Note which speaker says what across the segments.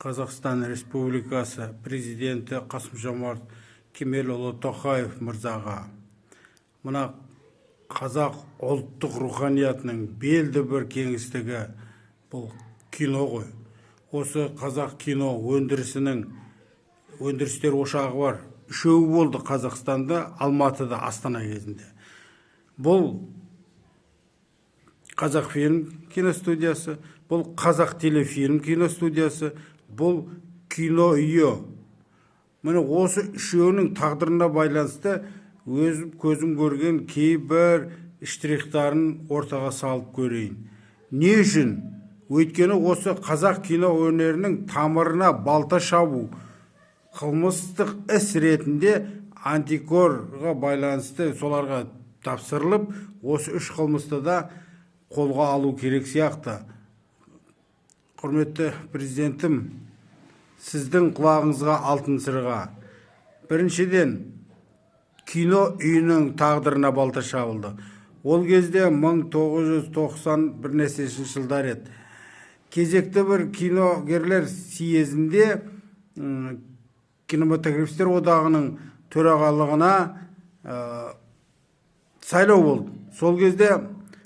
Speaker 1: Қазақстан Республикасы президенті Қасым-Жомарт Кемелұлы Тоқаев мырзаға, мына қазақ ұлттық руханиятының белді бір кеңістігі бұл кино ғой. Осы қазақ кино өндірістер ошағы бар. Үшеуі болды Қазақстанда, Алматыда, Астана кезінде. Бұл қазақ фильм киностудиясы, бұл қазақ телефильм киностудиясы, бұл кино үйі. Міне осы үшеуінің тағдырына байланысты өзім көзім көрген кейбір штрихтарын ортаға салып көрейін. Не үшін? Өйткені осы қазақ кино өнерінің тамырына балта шабу қылмыстық іс ретінде антикорға байланысты соларға тапсырылып, осы үш қылмысты да қолға алу керек сияқты. Құрметті президентім, сіздің құлағыңызға алтын сырға. Біріншіден, кино үйінің тағдырына балта шабылды. Ол кезде 1991 жылдар еді. Кезекті бір киногерлер съезінде кинематографистер одағының төрағалығына сайлау болды. Сол кезде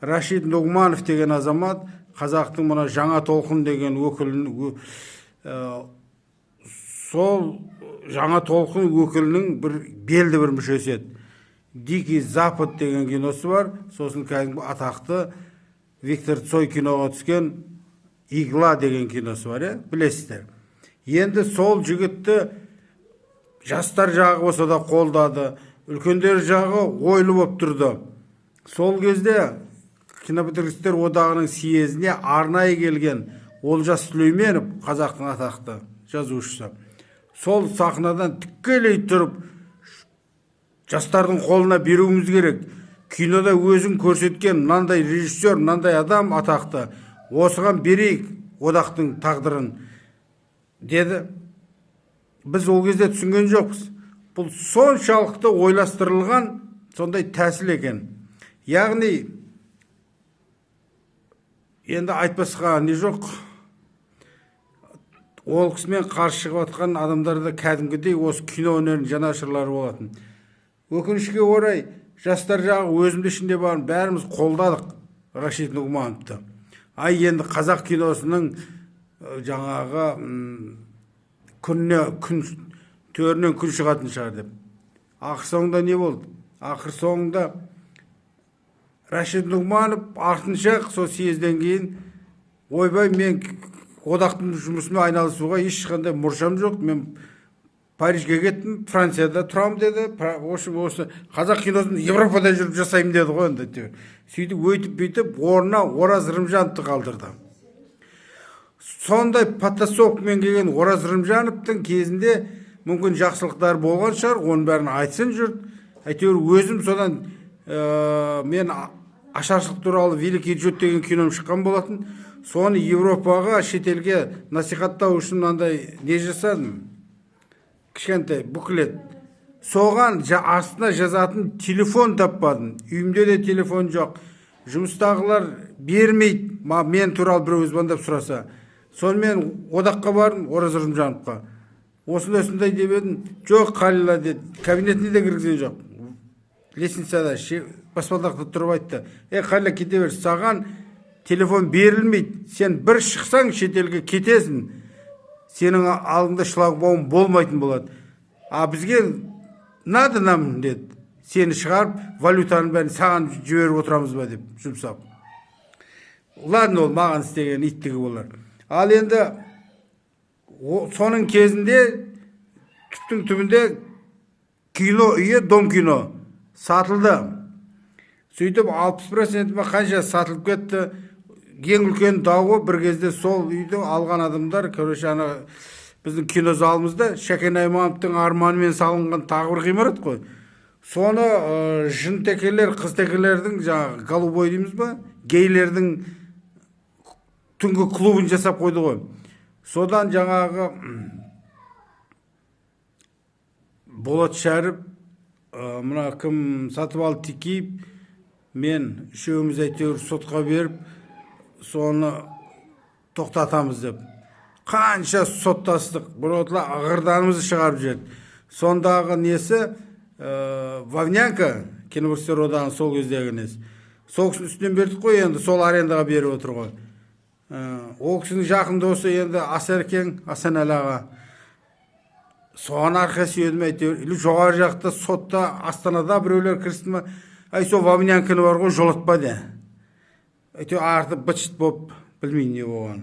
Speaker 1: Рашид Нұғманов деген азамат, қазақтың мына жаңа толқын деген өкілін, сол жаңа толқын өкілінің бір белді бір мүшесі еді. Дикий Запад деген киносы бар. Сосын кәдімгі атақты Виктор Цой киноға түскен Игла деген киносы бар, білесіздер. Енді сол жігітті жастар жағы болса да қолдады, үлкендер жағы ойлы болып тұрды. Сол кезде кинематографистер одағының съезіне арнайы келген Олжас Сүлейменов, қазақтың атақты жазушысы, сол сахнадан тікелей тұрып, жастардың қолына беруіміз керек. Кинода өзін көрсеткен мынандай режиссер, мынандай адам атақты, осыған берейік одақтың тағдырын деді. Біз ол кезде түсінген жоқпыз. Бұл соншалықты ойластырылған сондай тәсіл екен. Яғни, енді айтпасқа не жоқ, ол кісімен қарсы шығып атқан адамдарда кәдімгідей осы кино өнерінің жанашырлары болатын. Өкінішке орай, жастар жағы өзімді ішінде барын бәріміз қолдадық Рашид Нұғмановты. Енді қазақ киносының жаңағы төрінен күн шығатын шығар деп. Ақыр соңында не болды? Ақыр соңында Рашид Нұғманов артынша сол съезден кейін, ойбай, мен одақтың жұмысына айналысуға ешқандай мұршам жоқ, мен Парижге кеттім, Францияда тұрам деді. Осы қазақ киносын Европада жүріп жасаймын деді ғой. Сөйтіп өйтіп орнына Ораз Рымжановты қалдырды. Сондай подтасовкамен келген Ораз Рымжановтың кезінде мүмкін жақсылықтар болған шығар, оның бәрін айтсын жұрт. Әйтеуір өзім содан мен ашаршылық туралы Великий Джуд деген кином шыққан болатын. Соны Европаға, шетелге насихаттау үшін мынандай не жасадым? Кішкентай буклет. Соған астына жазатын телефон таппадым. Үйімде де телефон жоқ. Жұмыстағылар бермейді, мен туралы біреу звондап сұраса. Сонымен одаққа бардым, Ораз Рымжановқа. Осындай деп едім, жоқ Қалила деді. Кабинетіне де кіргізген жоқ. Лестницада баспалдақта тұрып айтты. Қалила, кете бер, саған телефон берілмейді. Сен бір шықсаң шетелге кетесің. Сенің алдыңда шлагбаум болмайтын болады. Бізге надо нам деді. Сені шығарып, валютаның бәрін саған жіберіп отырамыз ба деп жұмсап. Ладно, ол маған істеген иттігі болар. Ал енді соның кезінде түптің түбінде кино үйі, Дом кино сатылды. Сөйтіп 60% қанша сатылып кетті. Ең үлкен дауы бір кезде сол үйді алған адамдар, біздің кино залымызда Шәкен Аймановтың арманымен салынған тағы бір ғимарат қой. Соны жын-текелер, қыз-текелердің, жаңағы голубой дейміз ба, гейлердің түнгі клубын жасап қойды ғой. Содан жаңағы Болат Шәріп, мына кім Сатыбалды Текеев, мен үшеуміз әйтеуір сотқа беріп, соны тоқтатамыз деп. қанша соттастық, біротла ағырданымызды шығарып жіберді. Сондағы несі Вавнянка, киновөрістер одағының сол кездегі несі. Сол кісінің үстінен бердік қой, енді сол арендаға беріп отыр ғой. Ол кісінің жақын досы енді Асеркең, Асанәлі аға. Соған арқа сүйедім әйтеуір. Или жоғары жақта сотта Астанада біреулер кірісті ма? Сол Вавнянкіні бар ғой, жолатпа де. Әйтеуір артып бытшыт боп, білмейін не болған.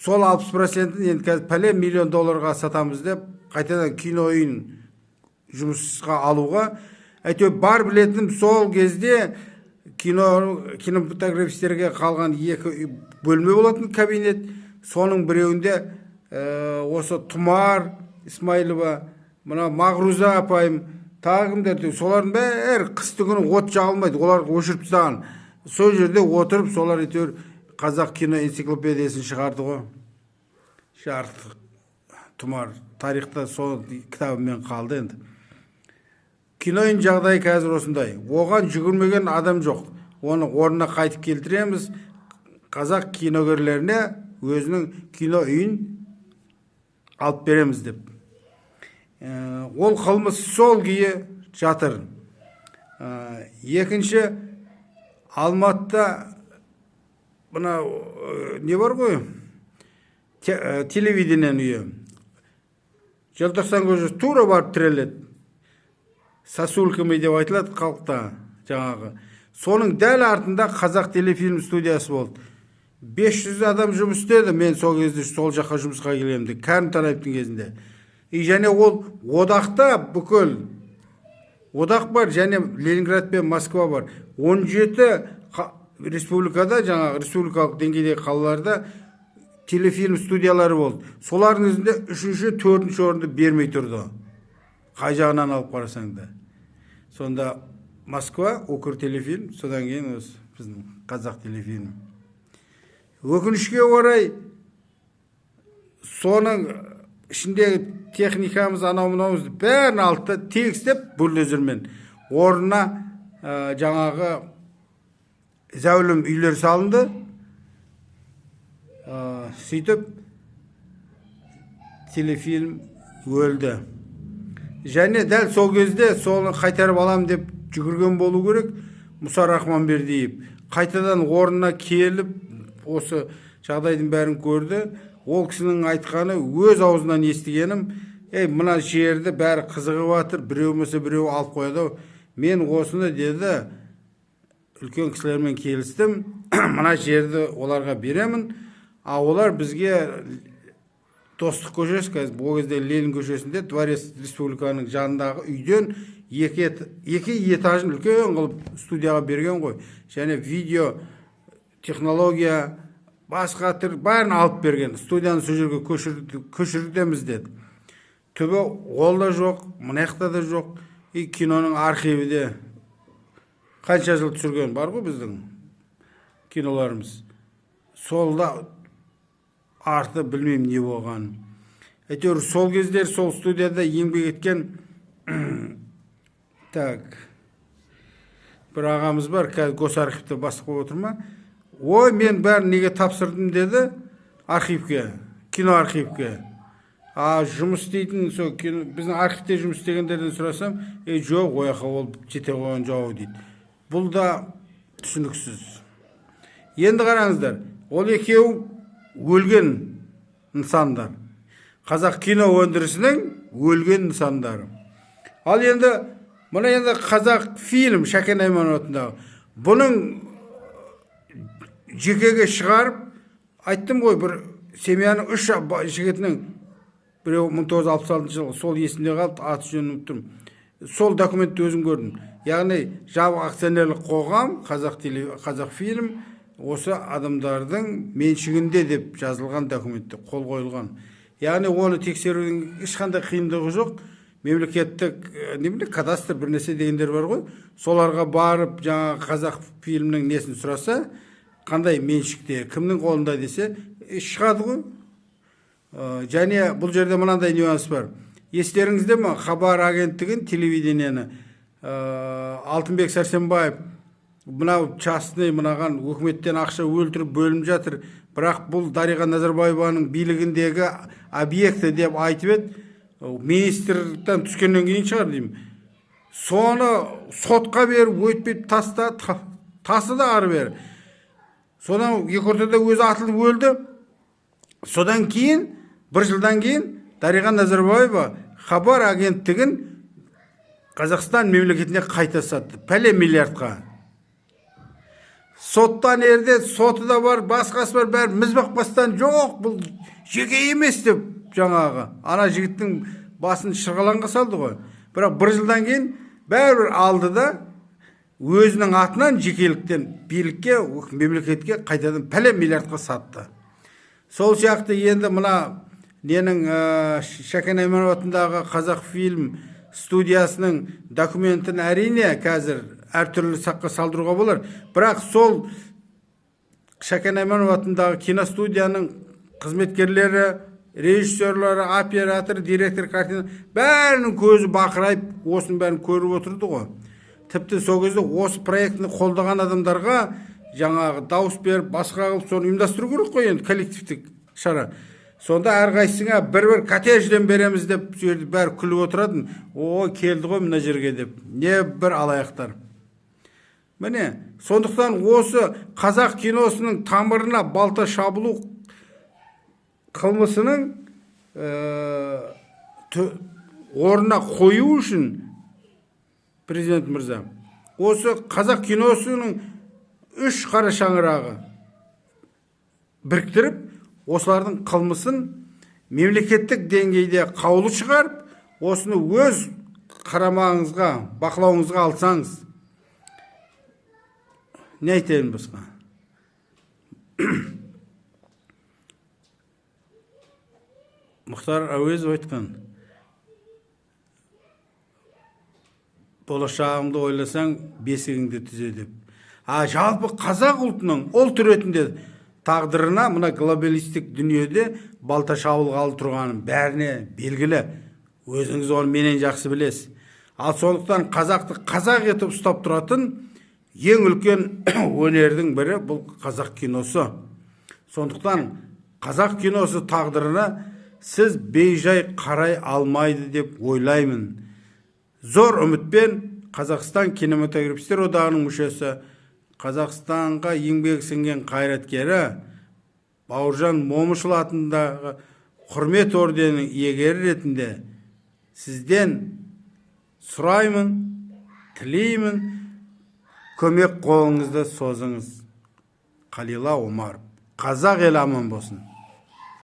Speaker 1: Сол 60%-ін енді қазір пәле $1 миллион сатамыз деп, қайтадан киноойын жұмысқа алуға. Әйтеуір бар білетінім сол кезде кинематографистерге қалған 2 бөлме болатын кабинет. Соның біреуінде осы Тұмар Исмайлова, мына Мағруза апайым, тағымдар, солардың бәрі қысты күні от жағылмайды, олар өшіріп тастаған. Сол жерде отырып, солар әйтеуір қазақ кино энциклопедиясын шығарды ғой. Шарт Тұмар тарихта сол кітабымен қалды енді. Киноның жағдайы қазір осындай. Оған жүгірмеген адам жоқ. Оны орнына қайтып келтіреміз. Қазақ киногерлеріне өзінің кино үйін алып береміз деп. Ол қылмыс сол күйі жатыр. Екінші, Алматыда мына не бар ғой? Телевидениен үйі. Желтоқсан көшесі тура барып тіреледі. Сосулками деп айтылады халықта жаңағы. Соның дәл артында қазақ телефильм студиясы болды. 500 адам жұмыс істеді. Мен сол кезде сол жаққа жұмысқа келемді. Кәрім Тараевтың кезінде. Және ол одақта бүкіл одақ бар, және Ленинград пен Москва бар. 17 республикада, жаңағы республикалық деңгейдегі қалаларда телефильм студиялары болды. Солардың өзінде 3-ші, 4-ші орынды бермей тұрды. Қай жағынан алып қарасаң да. Сонда Москва, Укр телефильм, содан кейін осы біздің қазақ телефильм. Өкінішке орай, соның ішіндегі техникамыз, анау-мынауымызды бәрін алды тегістеп бульдозермен орнына жаңағы зәулім үйлер салынды. Сөйтіп телефильм өлді. Және дәл сол кезде соны қайтарып алам деп жүгірген болу керек. Мұса Рахманбердиев қайтадан орнына келіп, осы жағдайдың бәрін көрді. Ол кісінің айтқаны өз аузынан естігенім, мына жерді бәрі қызығып жатыр, біреу месе біреу алып қояды. Мен осыны деді, үлкен кісілермен келістім, мына жерді оларға беремін, олар бізге Достық көшесі, қазір бұл кезде Ленин көшесінде Дворец Республиканың жанындағы үйден екі этажын үлкен қылып студияға берген ғой. Және видео, технология, басқа түр бәрін алып берген. Студияны сол жерге көшірдеміз деді. Түбі ол да жоқ, мынаяқта да жоқ. Киноның архиві де қанша жыл түсірген бар ғой біздің киноларымыз. Солда арты білмеймін не болған. Әйтеуір сол кездер сол студияда еңбек еткен бір ағамыз бар, қазір госархивте бастық болып отыр ма? Ой, мен бәрін неге тапсырдым деді архивке, кино архивке. Жұмыс істейтін, біздің архивте жұмыс істегендерден сұрасам, жоқ, ояққа ол жете қойған жауы дейді. Бұл да түсініксіз. Енді қараңыздар, ол екеуі өлген нысандар. Қазақ кино өндірісінің өлген нысандары. Ал енді, мұны енді қазақ фильм Шәкен Аймановатындағы. Бұның жекеге шығарып, айттым ғой, бір семьяның 3 жігітінің, біреу 1966 жылғы, сол есімде қалды, аты жөнін ұмыттым. Сол документті өзім көрдім. Яғни, жабық акционерлік қоғам, қазақ фильм, осы адамдардың меншігінде деп жазылған документте қол қойылған. Яғни оны тексерудің ешқандай қиындығы жоқ. Мемлекеттік кадастр бір нәрсе дегендер бар ғой. Соларға барып, жаңа қазақ фильмнің несін сұраса, қандай меншікте, кімнің қолында десе, шығады ғой. Және бұл жерде мынандай нюанс бар. Естеріңізде ме, хабар агенттігін, телевидениені Алтынбек Сәрсенбаев мынау частный мынаған өкіметтен ақша өлтіріп бөлім жатыр, бірақ бұл Дариға Назарбаеваның билігіндегі объекті деп айтып еді. Министрліктен түскеннен кейін шығар деймін. Соны сотқа беріп өтпеп тасы да ары бері. Содан екі ортада өзі атылып өлді. Содан кейін, бір жылдан кейін Дариға Назарбаева хабар агенттігін Қазақстан мемлекетіне қайта сатты. Пәле миллиардқа. Соттан ерде, соты да бар, басқасы бар, бәрі міз бақпастан жоқ, бұл жеке емес деп жаңағы. Ана жігіттің басын шырғалаңға салды ғой. Бірақ бір жылдан кейін бәрібір алды да өзінің атынан жекеліктен билікке, мемлекетке қайтадан пәле миллиардқа сатты. Сол сияқты енді мына ненің Шәкен Айманов атындағы Қазақфильм студиясының документін әрине қазір әртүрлі саққа салдыруға болар. Бірақ сол Шәкен Айманов атындағы киностудияның қызметкерлері, режиссерлары, оператор, директор, картина бәрінің көзі бақырайып, осының бәрін көріп отырды ғой. Тіпті сол кезде осы проектіні қолдаған адамдарға жаңағы дауыс беріп, басқа қылып соны ұйымдастыру керек қой енді, коллективтік шара. Сонда әрқайсыңа бір коттеджден береміз деп бәрі күліп отыратын. О, келді ғой мына жерге деп. Не бір алаяқтар. Міне, сондықтан осы қазақ киносының тамырына балта шабылу қылмысының орнына қою үшін президент мырза, осы қазақ киносының 3 қара шаңырағы біріктіріп, осылардың қылмысын мемлекеттік деңгейде қаулы шығарып, осыны өз қарамағыңызға, бақылауыңызға алсаңыз, не айтайын басқа? Мұхтар Әуезов айтқан, болашағыңды ойласаң, бесігіңді түзе деп. Жалпы қазақ ұлтының ұлт ретінде тағдырына мына глобалистік дүниеде балта шабылғалы тұрғанын бәріне белгілі. Өзіңіз оны менен жақсы білесіз. Ал сондықтан қазақты қазақ етіп ұстап тұратын ең үлкен өнердің бірі бұл қазақ киносы. Сондықтан қазақ киносы тағдырына сіз бейжай қарай алмайды деп ойлаймын. Зор үмітпен Қазақстан кинематографистер одағының мүшесі, Қазақстанға еңбек сіңген қайраткері Бауыржан Момышұлы атындағы құрмет орденінің иегері ретінде сізден сұраймын, тілеймін, көмек қолыңызды созыңыз. Қалила Омаров. Қазақ елі аман болсын.